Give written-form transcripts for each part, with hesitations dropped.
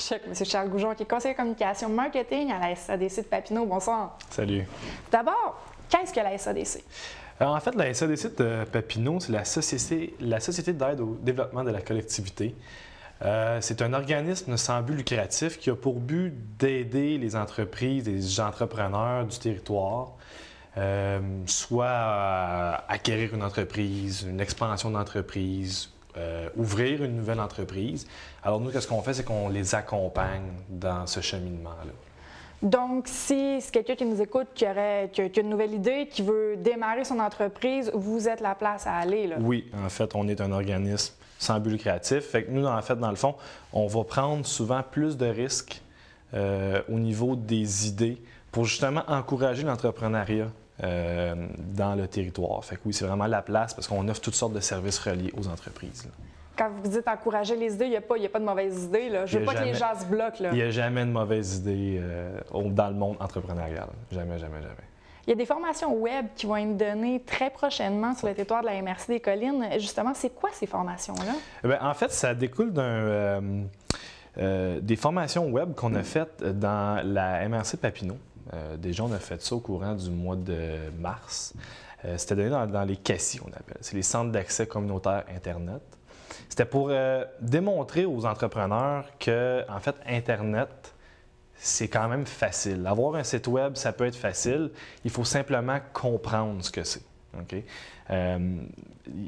Choc, M. Charles Goujon, qui est conseiller communication marketing à la SADC de Papineau. Bonsoir. Salut. D'abord, qu'est-ce que la SADC? En fait, la SADC de Papineau, c'est la Société d'aide au développement de la collectivité. C'est un organisme sans but lucratif qui a pour but d'aider les entreprises, les entrepreneurs du territoire, soit à acquérir une entreprise, une expansion d'entreprise, ouvrir une nouvelle entreprise. Alors nous, qu'est-ce qu'on fait, c'est qu'on les accompagne dans ce cheminement-là. Donc, si c'est quelqu'un qui nous écoute, qui a une nouvelle idée, qui veut démarrer son entreprise, vous êtes la place à aller, là? Oui, en fait, on est un organisme sans but lucratif. Fait que nous, en fait, dans le fond, on va prendre souvent plus de risques au niveau des idées pour justement encourager l'entrepreneuriat dans le territoire. Fait que oui, c'est vraiment la place parce qu'on offre toutes sortes de services reliés aux entreprises, là. Quand vous dites encourager les idées, il n'y a pas de mauvaises idées, là. Je veux pas que les gens se bloquent, là. Il n'y a jamais de mauvaises idées dans le monde entrepreneurial. Jamais, jamais, jamais. Il y a des formations web qui vont être données très prochainement sur le territoire de la MRC des Collines. Justement, c'est quoi ces formations-là? Bien, en fait, ça découle des formations web qu'on a faites dans la MRC Papineau. Déjà, on a fait ça au courant du mois de mars. C'était donné dans les CACI, on appelle. C'est les centres d'accès communautaire Internet. C'était pour démontrer aux entrepreneurs que, en fait, Internet, c'est quand même facile. Avoir un site web, ça peut être facile. Il faut simplement comprendre ce que c'est. Okay?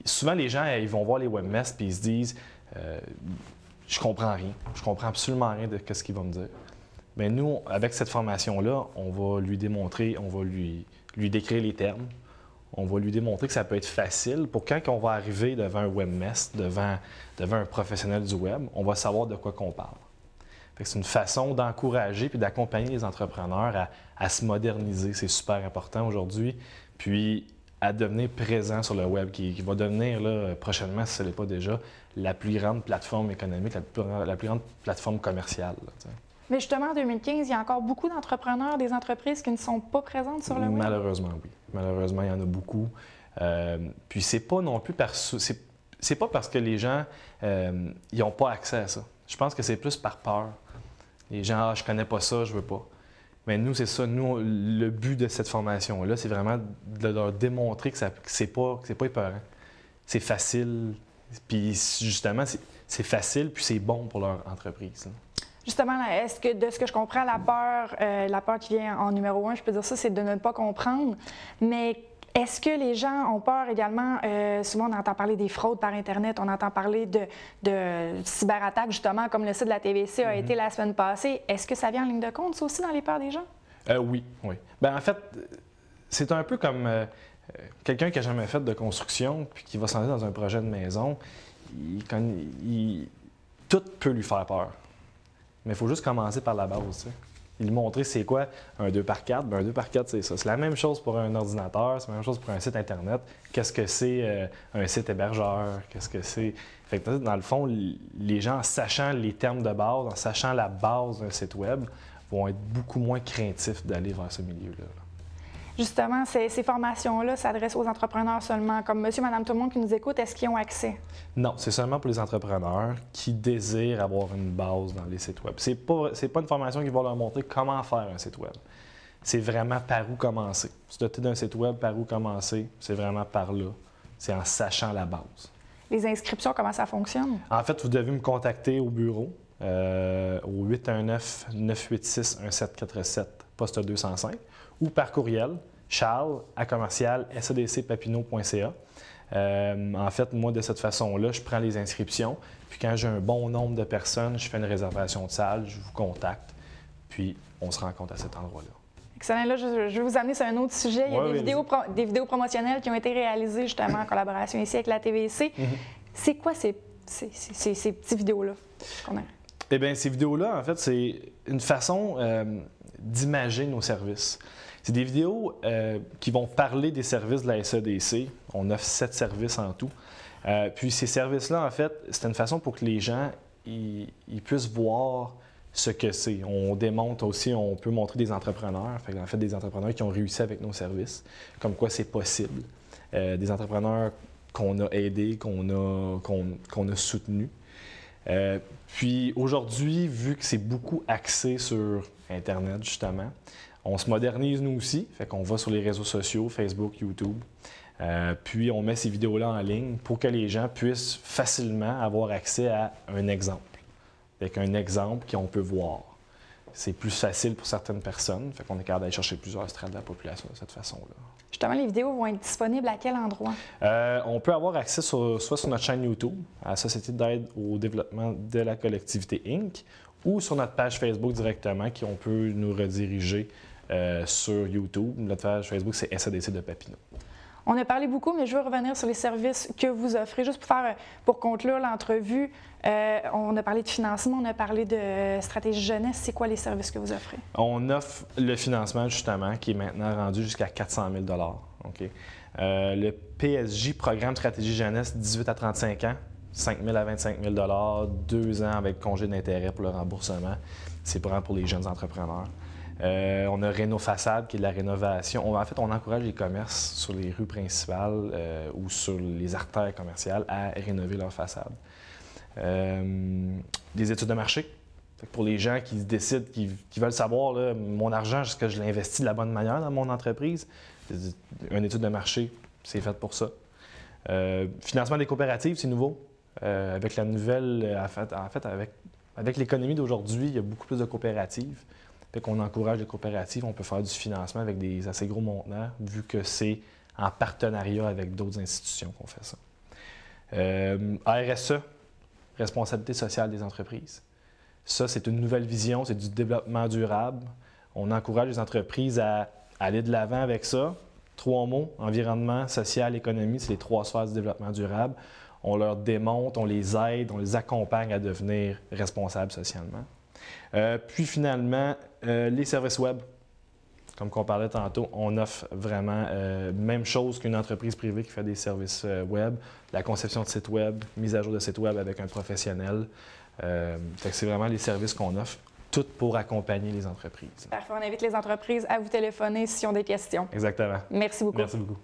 Souvent, les gens, ils vont voir les webmasters et ils se disent je comprends rien. Je comprends absolument rien de ce qu'ils vont me dire. Bien, nous, avec cette formation-là, on va lui démontrer, on va lui décrire les termes. On va lui démontrer que ça peut être facile pour quand on va arriver devant un webmaster, devant un professionnel du web, on va savoir de quoi qu'on parle. C'est une façon d'encourager puis d'accompagner les entrepreneurs à se moderniser. C'est super important aujourd'hui. Puis à devenir présent sur le web, qui va devenir là, prochainement, si ce n'est pas déjà, la plus grande plateforme économique, la plus grande plateforme commerciale. Là, mais justement, en 2015, il y a encore beaucoup d'entrepreneurs, des entreprises qui ne sont pas présentes sur le web? Malheureusement, oui. Malheureusement, il y en a beaucoup. Puis c'est pas non plus c'est pas parce que les gens ils n'ont pas accès à ça. Je pense que c'est plus par peur. Les gens, je connais pas ça, je veux pas. Mais nous, c'est ça. Nous, le but de cette formation-là, c'est vraiment de leur démontrer que c'est pas épeurant. C'est facile. Puis justement, c'est facile, puis c'est bon pour leur entreprise, là. Justement, est-ce que, de ce que je comprends, la peur qui vient en numéro 1, je peux dire ça, c'est de ne pas comprendre. Mais est-ce que les gens ont peur également? Souvent, on entend parler des fraudes par Internet, on entend parler de cyberattaques, justement, comme le site de la TVC a été la semaine passée. Est-ce que ça vient en ligne de compte, ça aussi, dans les peurs des gens? Oui. Bien, en fait, c'est un peu comme quelqu'un qui n'a jamais fait de construction puis qui va s'en aller dans un projet de maison. Tout peut lui faire peur. Mais il faut juste commencer par la base. T'sais. Lui montrer c'est quoi un 2x4. Bien, un 2x4, c'est ça. C'est la même chose pour un ordinateur, c'est la même chose pour un site Internet. Qu'est-ce que c'est un site hébergeur? Qu'est-ce que c'est? Fait que, dans le fond, les gens, en sachant les termes de base, en sachant la base d'un site web, vont être beaucoup moins craintifs d'aller vers ce milieu-là. Justement, ces formations-là s'adressent aux entrepreneurs seulement. Comme monsieur, madame, tout le monde qui nous écoute, est-ce qu'ils ont accès? Non, c'est seulement pour les entrepreneurs qui désirent avoir une base dans les sites web. C'est pas une formation qui va leur montrer comment faire un site web. C'est vraiment par où commencer. Se doter d'un site web, par où commencer, c'est vraiment par là. C'est en sachant la base. Les inscriptions, comment ça fonctionne? En fait, vous devez me contacter au bureau au 819-986-1747, poste 205. Ou par courriel, charles@sadcpapineau.ca. En fait, moi, de cette façon-là, je prends les inscriptions. Puis quand j'ai un bon nombre de personnes, je fais une réservation de salle, je vous contacte. Puis on se rencontre à cet endroit-là. Excellent. Là, je vais vous amener sur un autre sujet. Il y a des vidéos promotionnelles qui ont été réalisées justement en collaboration ici avec la TVC. C'est quoi ces petites vidéos-là qu'on a? Eh bien, ces vidéos-là, en fait, c'est une façon d'imager nos services. C'est des vidéos qui vont parler des services de la SADC. On offre 7 services en tout. Puis ces services-là, en fait, c'est une façon pour que les gens ils puissent voir ce que c'est. On démontre aussi, on peut montrer des entrepreneurs, en fait des entrepreneurs qui ont réussi avec nos services, comme quoi c'est possible. Des entrepreneurs qu'on a aidés, qu'on a soutenus. Puis aujourd'hui, vu que c'est beaucoup axé sur Internet, justement, on se modernise nous aussi, fait qu'on va sur les réseaux sociaux, Facebook, YouTube, puis on met ces vidéos-là en ligne pour que les gens puissent facilement avoir accès à un exemple, avec un exemple qu'on peut voir. C'est plus facile pour certaines personnes, fait qu'on est capable d'aller chercher plusieurs strates de la population de cette façon-là. Justement, les vidéos vont être disponibles à quel endroit? On peut avoir accès soit sur notre chaîne YouTube, à la Société d'aide au développement de la collectivité Inc., ou sur notre page Facebook directement, on peut nous rediriger sur YouTube. Notre page Facebook, c'est SADC de Papineau. On a parlé beaucoup, mais je veux revenir sur les services que vous offrez. Juste pour conclure l'entrevue, on a parlé de financement, on a parlé de stratégie jeunesse. C'est quoi les services que vous offrez? On offre le financement, justement, qui est maintenant rendu jusqu'à 400 000 okay? Le PSG, Programme Stratégie jeunesse, 18 à 35 ans, 5 000 à 25 000 2 ans avec congé d'intérêt pour le remboursement. C'est vraiment pour les jeunes entrepreneurs. On a Réno Façade, qui est de la rénovation. En fait, on encourage les commerces sur les rues principales ou sur les artères commerciales à rénover leurs façades. Des études de marché. Pour les gens qui décident, qui veulent savoir, là, mon argent, est-ce que je l'investis de la bonne manière dans mon entreprise? Une étude de marché, c'est fait pour ça. Financement des coopératives, c'est nouveau. Avec la nouvelle, avec l'économie d'aujourd'hui, il y a beaucoup plus de coopératives. Fait qu'on encourage les coopératives, on peut faire du financement avec des assez gros montants, vu que c'est en partenariat avec d'autres institutions qu'on fait ça. RSE, responsabilité sociale des entreprises. Ça, c'est une nouvelle vision, c'est du développement durable. On encourage les entreprises à aller de l'avant avec ça. 3 mots, environnement, social, économie, c'est les 3 sphères du développement durable. On leur démontre, on les aide, on les accompagne à devenir responsables socialement. Puis finalement, les services web. Comme on parlait tantôt, on offre vraiment même chose qu'une entreprise privée qui fait des services web, la conception de sites web, mise à jour de sites web avec un professionnel. Fait que c'est vraiment les services qu'on offre, tout pour accompagner les entreprises. Parfait, on invite les entreprises à vous téléphoner s'ils ont des questions. Exactement. Merci beaucoup. Merci beaucoup.